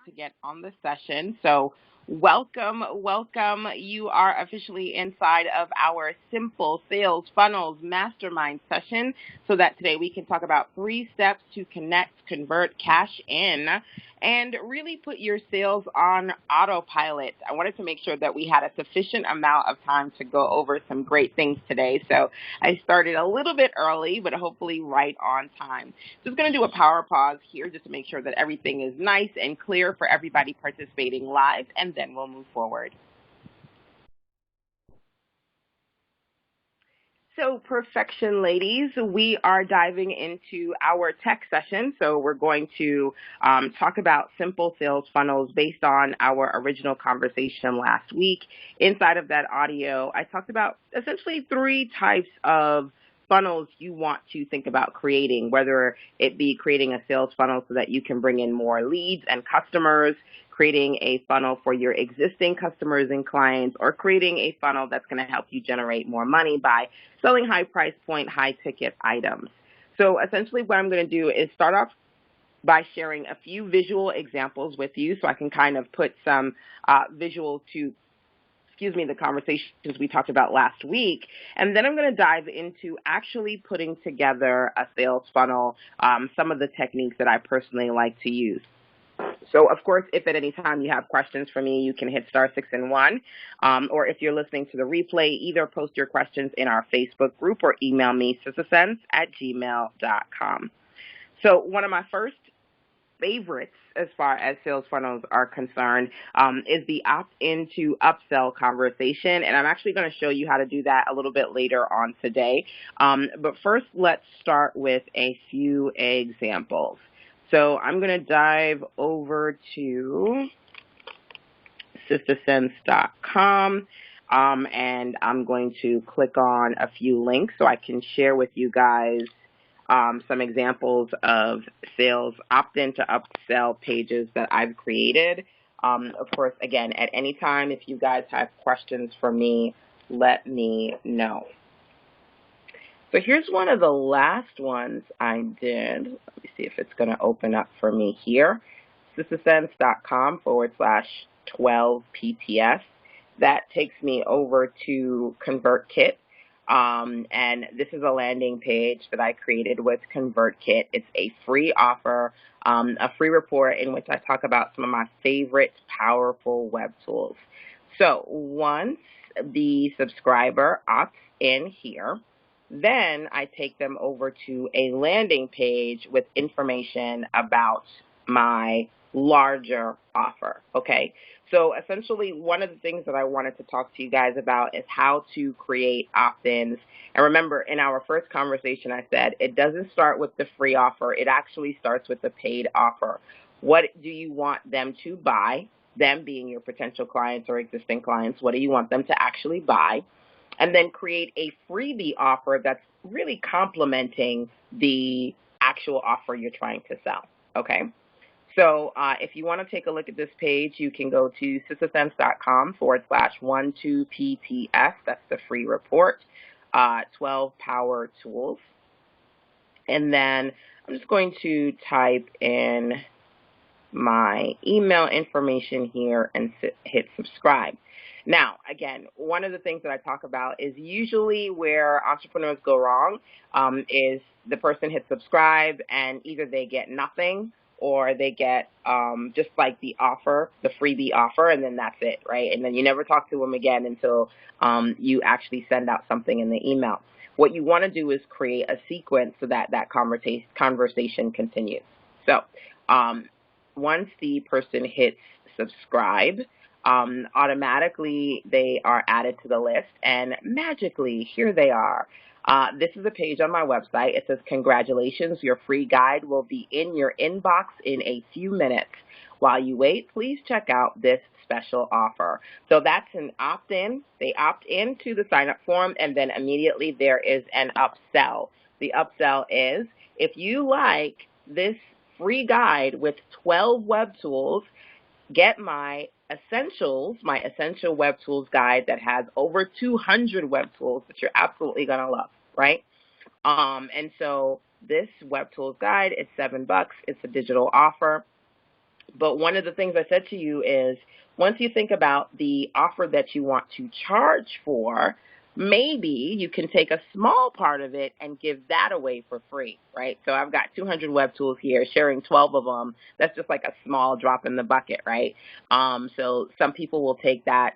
to get on the session. So welcome. You are officially inside of our Simple Sales Funnels Mastermind session so that today we can talk about 3 steps to connect, convert, cash in, and really put your sales on autopilot. I wanted to make sure that we had a sufficient amount of time to go over some great things today. So I started a little bit early, but hopefully right on time. Just going to do a power pause here just to make sure that everything is nice and clear for everybody participating live, and then we'll move forward. So perfection, ladies, we are diving into our tech session. So we're going to talk about simple sales funnels based on our original conversation last week. Inside of that audio, I talked about essentially 3 types of funnels you want to think about creating, whether it be creating a sales funnel so that you can bring in more leads and customers, creating a funnel for your existing customers and clients, or creating a funnel that's going to help you generate more money by selling high price point, high ticket items. So essentially what I'm going to do is start off by sharing a few visual examples with you so I can kind of put some visual to the conversations we talked about last week. And then I'm going to dive into actually putting together a sales funnel, some of the techniques that I personally like to use. So, of course, if at any time you have questions for me, you can hit *6 and 1. Or if you're listening to the replay, either post your questions in our Facebook group or email me, sisasense@gmail.com. So one of my first favorites as far as sales funnels are concerned is the opt-in to upsell conversation, and I'm actually going to show you how to do that a little bit later on today. But first, let's start with a few examples. So I'm going to dive over to sisasense.com, and I'm going to click on a few links so I can share with you guys some examples of sales opt-in to upsell pages that I've created. Of course, again, at any time, if you guys have questions for me, let me know. So here's one of the last ones I did. Let me see if it's going to open up for me here. sisasense.com/12PTS. That takes me over to ConvertKit. And this is a landing page that I created with ConvertKit. It's a free offer, a free report in which I talk about some of my favorite powerful web tools. So once the subscriber opts in here, then I take them over to a landing page with information about my larger offer, okay? So essentially, one of the things that I wanted to talk to you guys about is how to create opt-ins. And remember, in our first conversation, I said it doesn't start with the free offer. It actually starts with the paid offer. What do you want them to buy? Them being your potential clients or existing clients, what do you want them to actually buy? And then create a freebie offer that's really complementing the actual offer you're trying to sell, okay? So if you want to take a look at this page, you can go to sisasense.com/12PTS. That's the free report, 12 power tools. And then I'm just going to type in my email information here and hit subscribe. Now, again, one of the things that I talk about is usually where entrepreneurs go wrong is the person hits subscribe and either they get nothing or they get just like the offer, the freebie offer, and then that's it, right? And then you never talk to them again until you actually send out something in the email. What you want to do is create a sequence so that that conversation continues. So once the person hits subscribe, automatically they are added to the list, and magically, here they are. This is a page on my website. It says, "Congratulations, your free guide will be in your inbox in a few minutes. While you wait, please check out this special offer." So that's an opt-in. They opt into the sign-up form, and then immediately there is an upsell. The upsell is, if you like this free guide with 12 web tools, get my essentials, my essential web tools guide that has over 200 web tools that you're absolutely going to love, right? And so this web tools guide is $7. It's a digital offer. But one of the things I said to you is once you think about the offer that you want to charge for, maybe you can take a small part of it and give that away for free, right? So I've got 200 web tools here, sharing 12 of them. That's just like a small drop in the bucket, right? So some people will take that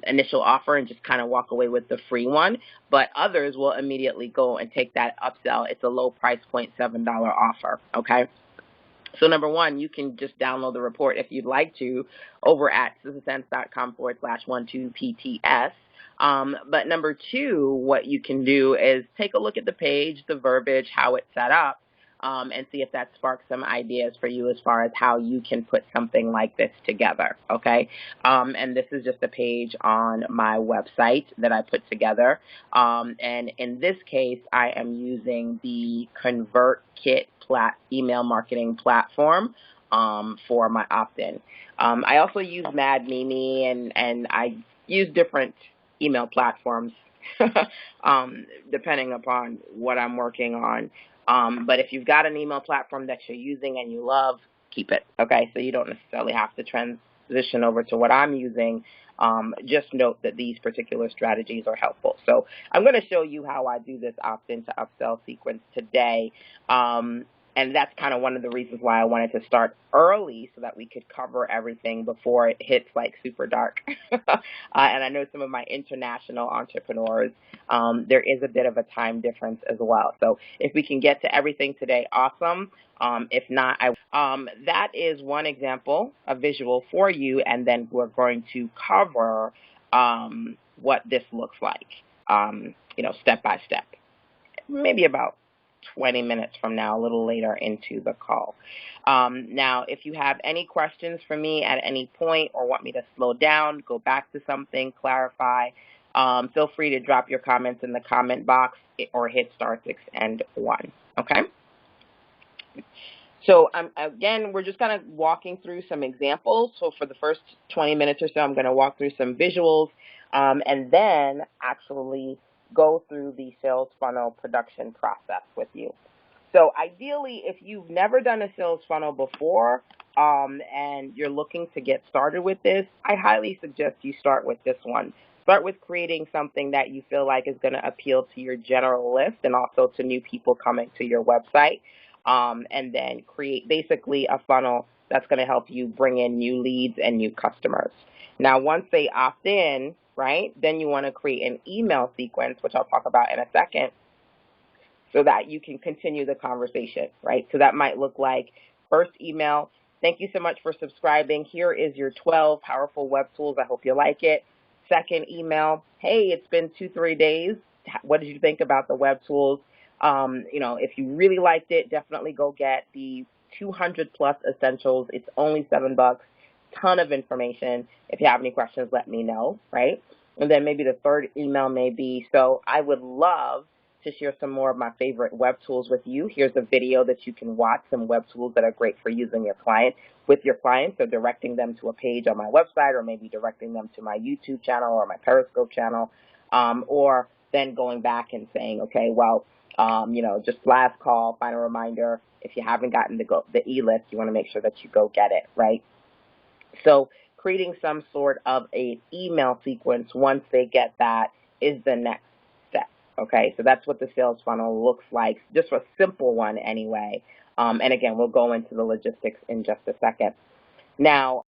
initial offer and just kind of walk away with the free one, but others will immediately go and take that upsell. It's a low price point, $7 offer, okay? So number one, you can just download the report if you'd like to over at susansense.com/12PTS. But number two, what you can do is take a look at the page, the verbiage, how it's set up, and see if that sparks some ideas for you as far as how you can put something like this together, okay? And this is just a page on my website that I put together. And in this case, I am using the ConvertKit email marketing platform for my opt-in. I also use Mad Mimi, and I use different email platforms depending upon what I'm working on. But if you've got an email platform that you're using and you love, keep it, okay? So you don't necessarily have to transition over to what I'm using. Just note that these particular strategies are helpful. So I'm going to show you how I do this opt-in to upsell sequence today. And that's kind of one of the reasons why I wanted to start early so that we could cover everything before it hits like super dark. And I know some of my international entrepreneurs, there is a bit of a time difference as well. So if we can get to everything today, awesome. If not, that is one example, a visual for you, and then we're going to cover what this looks like, step by step, maybe about 20 minutes from now, a little later into the call. Now, if you have any questions for me at any point or want me to slow down, go back to something, clarify, feel free to drop your comments in the comment box or hit *6 and 1, okay? So again, we're just kind of walking through some examples. So for the first 20 minutes or so, I'm going to walk through some visuals and then actually go through the sales funnel production process with you. So ideally, if you've never done a sales funnel before and you're looking to get started with this, I highly suggest you start with this one. Start with creating something that you feel like is going to appeal to your general list and also to new people coming to your website. And then create basically a funnel that's going to help you bring in new leads and new customers. Now, once they opt in, right, then you want to create an email sequence, which I'll talk about in a second, so that you can continue the conversation, right? So that might look like first email, thank you so much for subscribing. Here is your 12 powerful web tools. I hope you like it. Second email, hey, it's been 2-3 days. What did you think about the web tools? If you really liked it, definitely go get the 200 plus essentials. It's only $7. Ton of information. If you have any questions, let me know, right? And then maybe the third email may be, so I would love to share some more of my favorite web tools with you. Here's a video that you can watch, some web tools that are great for using with your clients, so directing them to a page on my website or maybe directing them to my YouTube channel or my Periscope channel, or then going back and saying, okay, well, just last call, final reminder, if you haven't gotten the e-list, you want to make sure that you go get it, right? So creating some sort of an email sequence once they get that is the next step, okay? So that's what the sales funnel looks like, just a simple one anyway. And again, we'll go into the logistics in just a second. Now,